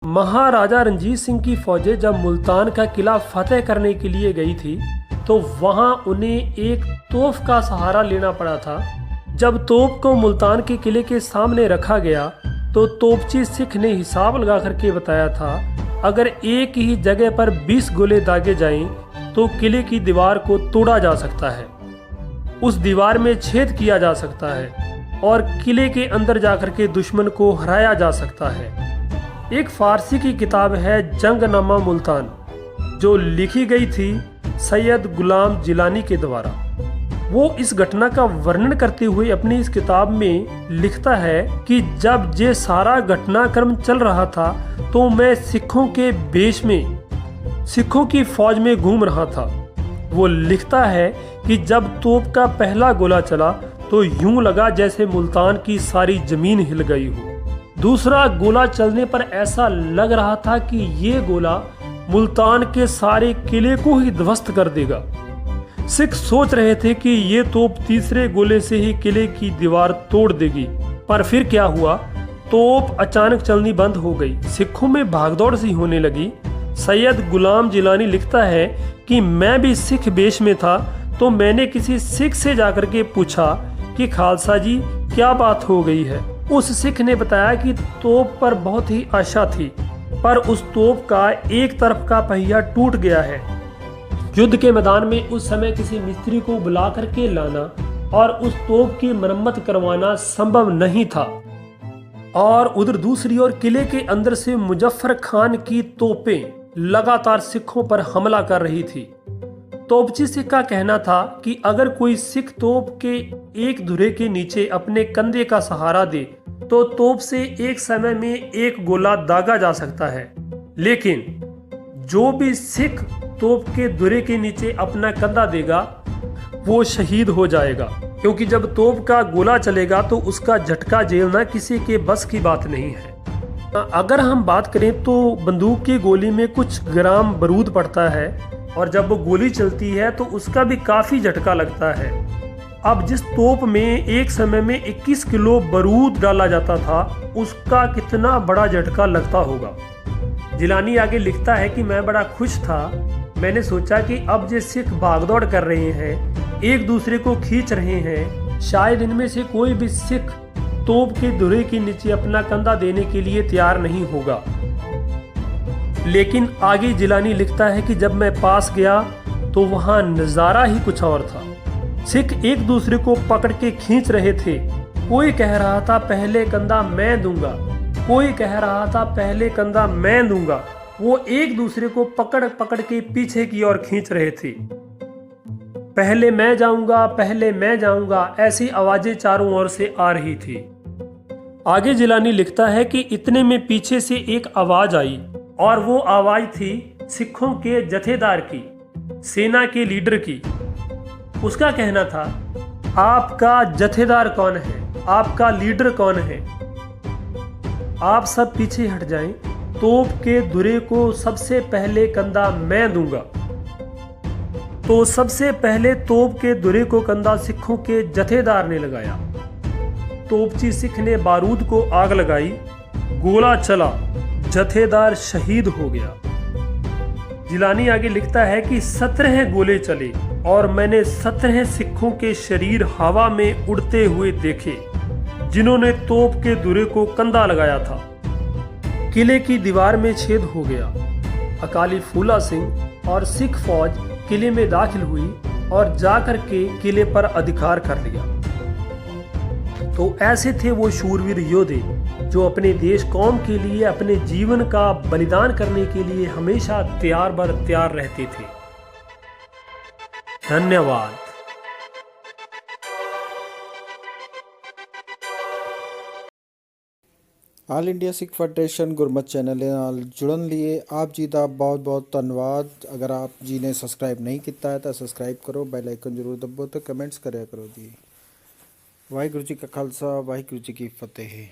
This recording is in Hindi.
महाराजा रणजीत सिंह की फौजें जब मुल्तान का किला फतेह करने के लिए गई थी तो वहां उन्हें एक तोप का सहारा लेना पड़ा था। जब तोप को मुल्तान के किले के सामने रखा गया तो तोपची सिख ने हिसाब लगा करके बताया था, अगर एक ही जगह पर 20 गोले दागे जाएं तो किले की दीवार को तोड़ा जा सकता है, उस दीवार में छेद किया जा सकता है और किले के अंदर जाकर के दुश्मन को हराया जा सकता है। एक फारसी की किताब है जंगनामा मुल्तान, जो लिखी गई थी सैयद गुलाम जिलानी के द्वारा। वो इस घटना का वर्णन करते हुए अपनी इस किताब में लिखता है कि जब ये सारा घटनाक्रम चल रहा था तो मैं सिखों के बेश में सिखों की फौज में घूम रहा था। वो लिखता है कि जब तोप का पहला गोला चला तो यूं लगा जैसे मुल्तान की सारी जमीन हिल गई हो। दूसरा गोला चलने पर ऐसा लग रहा था कि ये गोला मुल्तान के सारे किले को ही ध्वस्त कर देगा। सिख सोच रहे थे कि ये तोप तीसरे गोले से ही किले की दीवार तोड़ देगी, पर फिर क्या हुआ, तोप अचानक चलनी बंद हो गई। सिखों में भागदौड़ सी होने लगी। सैयद गुलाम जिलानी लिखता है कि मैं भी सिख वेश में था तो मैंने किसी सिख से जाकर के पूछा कि खालसा जी क्या बात हो गई है। उस सिख ने बताया कि तोप पर बहुत ही आशा थी, पर उस तोप का एक तरफ का पहिया टूट गया है। युद्ध के मैदान में उस समय किसी मिस्त्री को बुला करके लाना और उस तोप की मरम्मत करवाना संभव नहीं था। और उधर दूसरी ओर किले के अंदर से मुजफ्फर खान की तोपें लगातार सिखों पर हमला कर रही थी। तोपची सिख का कहना था कि अगर कोई सिख तोप के एक धुरे के नीचे अपने कंधे का सहारा दे तो तोप से एक समय में एक गोला दागा जा सकता है, लेकिन जो भी सिख तोप के धुरे के नीचे अपना कंधा देगा वो शहीद हो जाएगा, क्योंकि जब तोप का गोला चलेगा तो उसका झटका झेलना किसी के बस की बात नहीं है। अगर हम बात करें तो बंदूक की गोली में कुछ ग्राम बारूद पड़ता है और जब वो गोली चलती है तो उसका भी काफी झटका लगता है। अब जिस तोप में एक समय में 21 किलो बारूद डाला जाता था उसका कितना बड़ा झटका लगता होगा। जिलानी आगे लिखता है कि मैं बड़ा खुश था। मैंने सोचा कि अब जो सिख भागदौड़ कर रहे हैं, एक दूसरे को खींच रहे हैं, शायद इनमें से कोई भी सिख तोप के धुरे के नीचे अपना कंधा देने के लिए तैयार नहीं होगा। लेकिन आगे जिलानी लिखता है कि जब मैं पास गया तो वहां नजारा ही कुछ और था। सिख एक दूसरे को पकड़ के खींच रहे थे। कोई कह रहा था पहले कंधा मैं दूंगा, कोई कह रहा था पहले कंधा मैं दूंगा। वो एक दूसरे को पकड़ पकड़ के पीछे की ओर खींच रहे थे। पहले मैं जाऊंगा, पहले मैं जाऊंगा, ऐसी आवाजें चारों ओर से आ रही थी। आगे जिलानी लिखता है कि इतने में पीछे से एक आवाज आई और वो आवाज थी सिखों के जथेदार की, सेना के लीडर की। उसका कहना था, आपका जथेदार कौन है, आपका लीडर कौन है, आप सब पीछे हट जाएं, तोप के धुरे को सबसे पहले कंधा मैं दूंगा। तो सबसे पहले तोप के धुरे को कंधा सिखों के जथेदार ने लगाया। तोपची सिख ने बारूद को आग लगाई, गोला चला, जथेदार शहीद हो गया। जिलानी आगे लिखता है कि 17 गोले चले और मैंने 17 सिखों के शरीर हवा में उड़ते हुए देखे जिन्होंने तोप के धुरे को कंधा लगाया था। किले की दीवार में छेद हो गया। अकाली फूला सिंह और सिख फौज किले में दाखिल हुई और जाकर के किले पर अधिकार कर लिया। तो ऐसे थे वो शूरवीर योद्धे जो अपने देश कौम के लिए अपने जीवन का बलिदान करने के लिए हमेशा तैयार बर तैयार रहते थे। धन्यवाद। ਆਲ ਇੰਡੀਆ ਸਿੱਖ ਫੈਡਰੇਸ਼ਨ ਗੁਰਮਤਿ ਚੈਨਲ ਦੇ ਨਾਲ ਜੁੜਨ ਲਈ ਆਪ ਜੀ ਦਾ ਬਹੁਤ ਬਹੁਤ ਧੰਨਵਾਦ। ਅਗਰ ਆਪ ਜੀ ਨੇ ਸਬਸਕ੍ਰਾਈਬ ਨਹੀਂ ਕੀਤਾ ਹੈ ਤਾਂ ਸਬਸਕ੍ਰਾਈਬ ਕਰੋ, ਬੈਲ ਆਈਕਨ ਜ਼ਰੂਰ ਦਬਾਓ ਤੇ ਕਮੈਂਟਸ ਕਰਿਆ ਕਰੋ ਜੀ। ਵਾਹਿਗੁਰੂ ਜੀ ਕਾ ਖਾਲਸਾ, ਵਾਹਿਗੁਰੂ ਜੀ ਕੀ ਫਤਿਹ।